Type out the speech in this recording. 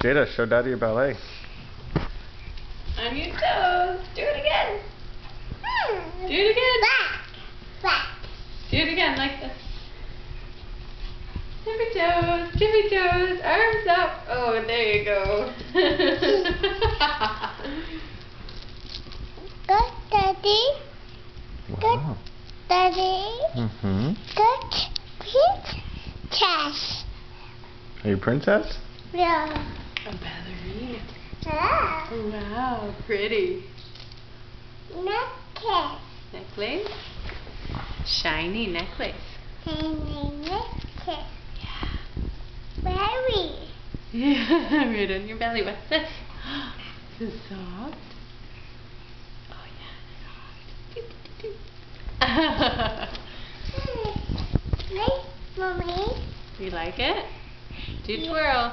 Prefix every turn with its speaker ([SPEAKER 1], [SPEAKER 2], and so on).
[SPEAKER 1] Jada, show Daddy your ballet.
[SPEAKER 2] On your toes. Do it again. Do it again. Do it again like this. Tippy toes, arms up. Oh, there you go.
[SPEAKER 3] Good, Daddy.
[SPEAKER 1] Wow.
[SPEAKER 3] Good, Daddy.
[SPEAKER 1] Mm-hmm.
[SPEAKER 3] Good, princess.
[SPEAKER 1] Are you princess?
[SPEAKER 3] Yeah.
[SPEAKER 2] A ballerina.
[SPEAKER 3] Ah.
[SPEAKER 2] Wow, pretty.
[SPEAKER 3] Necklace.
[SPEAKER 2] Necklace? Shiny necklace.
[SPEAKER 3] Necklace.
[SPEAKER 2] Yeah.
[SPEAKER 3] Berry.
[SPEAKER 2] Yeah, right on your belly. What's this? Is it soft? Oh yeah, soft.
[SPEAKER 3] Nice, Mommy.
[SPEAKER 2] You like it? Do twirl.